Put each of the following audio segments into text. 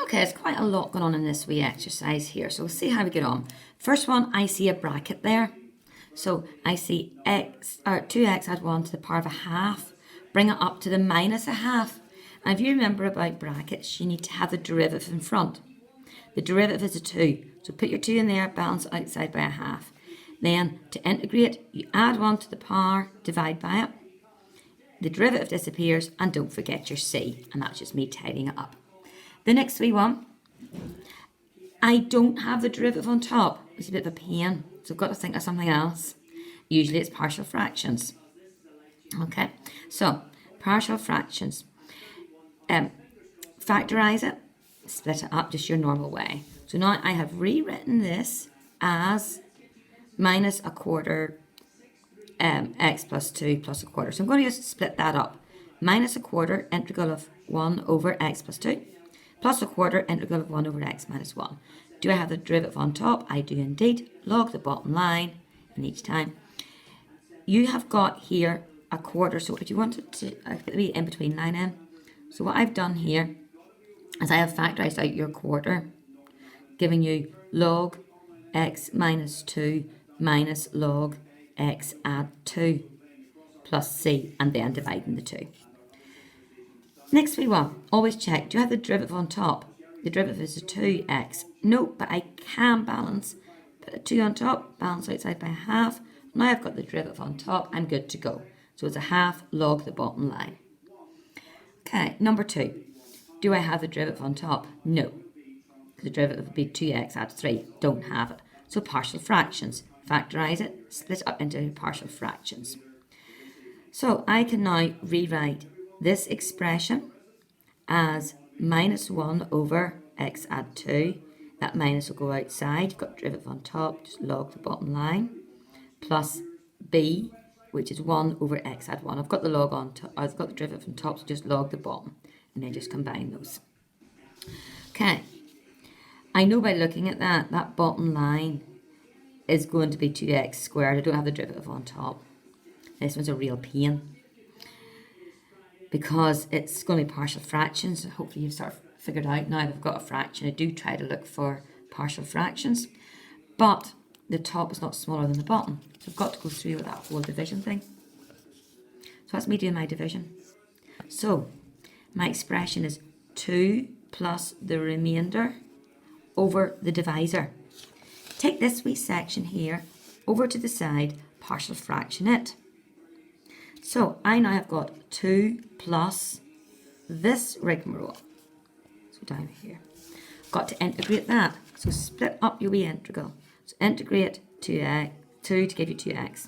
Okay, there's quite a lot going on in this wee exercise here, so we'll see how we get on. First one, I see a bracket there. So I see 2x add 1 to the power of a half, bring it up to the minus a half. And if you remember about brackets, you need to have the derivative in front. The derivative is a 2, so put your 2 in there, balance outside by a half. Then to integrate, you add 1 to the power, divide by it. The derivative disappears, and don't forget your c, and that's just me tidying it up. The next wee one, I don't have the derivative on top. It's a bit of a pain, so I've got to think of something else. Usually it's partial fractions. Okay, so partial fractions. Factorise it, split it up just your normal way. So now I have rewritten this as minus a quarter x plus 2 plus a quarter. So I'm going to just split that up. Minus a quarter integral of 1 over x plus 2 plus a quarter integral of 1 over x minus 1. Do I have the derivative on top? I do indeed. Log the bottom line in each time. You have got here a quarter, so if you wanted to be in between 9n. So what I've done here is I have factorised out your quarter, giving you log x minus 2 minus log x add 2 plus c, and then dividing the 2. Next we want, always check, do you have the derivative on top? The derivative is a 2x. No, but I can balance. Put a 2 on top, balance outside by a half. Now I've got the derivative on top, I'm good to go. So it's a half log the bottom line. Okay, number 2. Do I have the derivative on top? No. The derivative would be 2x add 3. Don't have it. So partial fractions. Factorise it, split it up into partial fractions. So I can now rewrite this expression as minus 1 over x add 2. That minus will go outside. You've got the derivative on top, just log the bottom line. Plus b, which is 1 over x add 1. I've got the log on top, I've got the derivative on top, so just log the bottom and then just combine those. Okay, I know by looking at that bottom line is going to be 2x squared. I don't have the derivative on top. This one's a real pain because it's going to be partial fractions. Hopefully you've sort of figured out now that I've got a fraction. I do try to look for partial fractions, but the top is not smaller than the bottom. So I've got to go through with that whole division thing. So that's me doing my division. So my expression is 2 plus the remainder over the divisor. Take this wee section here over to the side, partial fraction it. So I now have got 2 plus this rigmarole. So down here. Got to integrate that. So split up your wee integral. So integrate 2 to give you 2x.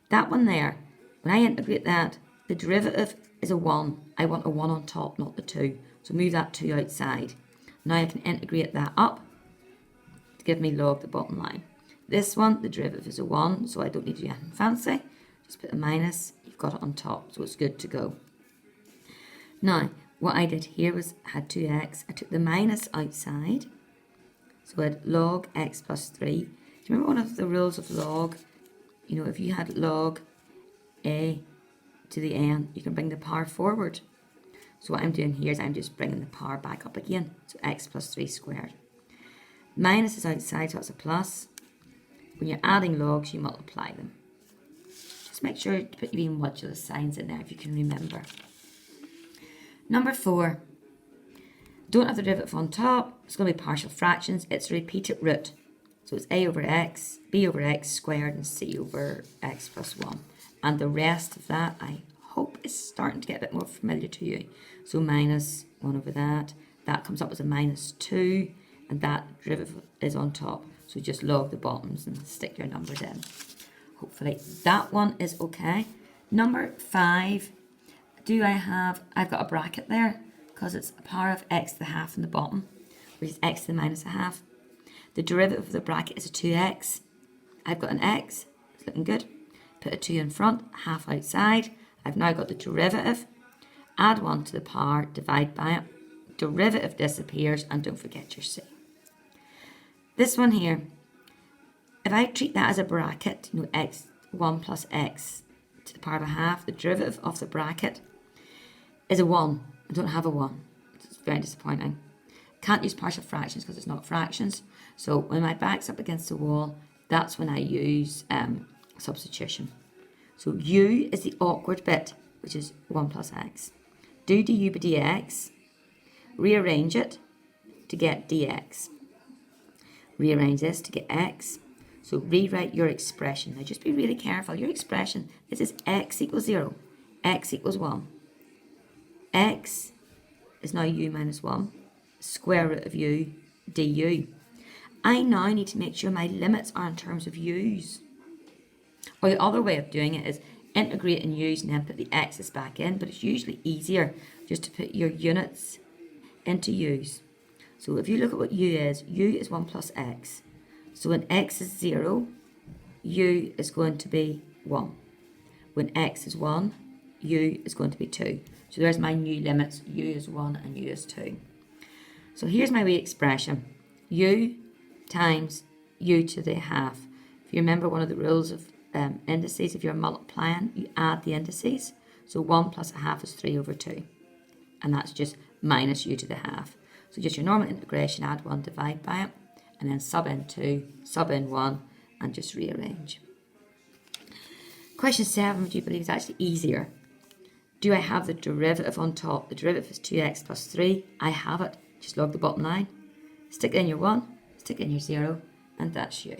That one there, when I integrate that, the derivative is a 1. I want a 1 on top, not the 2. So move that 2 outside. Now I can integrate that up to give me log the bottom line. This one, the derivative is a 1, so I don't need to do anything fancy. Just put a minus, you've got it on top, so it's good to go. Now, what I did here was had 2x. I took the minus outside, so I had log x plus 3. Do you remember one of the rules of log? You know, if you had log a to the n, you can bring the power forward. So what I'm doing here is I'm just bringing the power back up again. So x plus 3 squared. Minus is outside, so it's a plus. When you're adding logs, you multiply them. Just make sure to put your modular signs in there if you can remember. Number 4. Don't have the derivative on top. It's going to be partial fractions. It's a repeated root. So it's a over x, b over x squared, and c over x plus 1. And the rest of that, I hope, is starting to get a bit more familiar to you. So minus 1 over that. That comes up as a minus 2. And that derivative is on top. So just log the bottoms and stick your numbers in. Hopefully that one is okay. Number 5, I've got a bracket there because it's a power of x to the half in the bottom, which is x to the minus a half. The derivative of the bracket is a 2x. I've got an x, it's looking good. Put a 2 in front, half outside. I've now got the derivative. Add 1 to the power, divide by it. Derivative disappears, and don't forget your c. This one here, if I treat that as a bracket, you know, x1 plus x to the power of a half, the derivative of the bracket is a 1. I don't have a 1. It's very disappointing. Can't use partial fractions because it's not fractions. So when my back's up against the wall, that's when I use substitution. So u is the awkward bit, which is 1 plus x. Do du by dx, rearrange it to get dx. Rearrange this to get x. So rewrite your expression. Now just be really careful. Your expression, this is x equals 0, x equals 1. X is now u minus 1, square root of u du. I now need to make sure my limits are in terms of u's. Or the other way of doing it is integrate in u's and then put the x's back in, but it's usually easier just to put your units into u's. So if you look at what u is 1 plus x. So when x is 0, u is going to be 1. When x is 1, u is going to be 2. So there's my new limits, u is 1 and u is 2. So here's my wee expression, u times u to the half. If you remember one of the rules of indices, if you're multiplying, you add the indices. So 1 plus a half is 3 over 2. And that's just minus u to the half. So just your normal integration, add 1, divide by it, and then sub in 2, sub in 1, and just rearrange. Question 7, do you believe is actually easier? Do I have the derivative on top? The derivative is 2x plus 3. I have it. Just log the bottom line. Stick in your 1, stick in your 0, and that's you.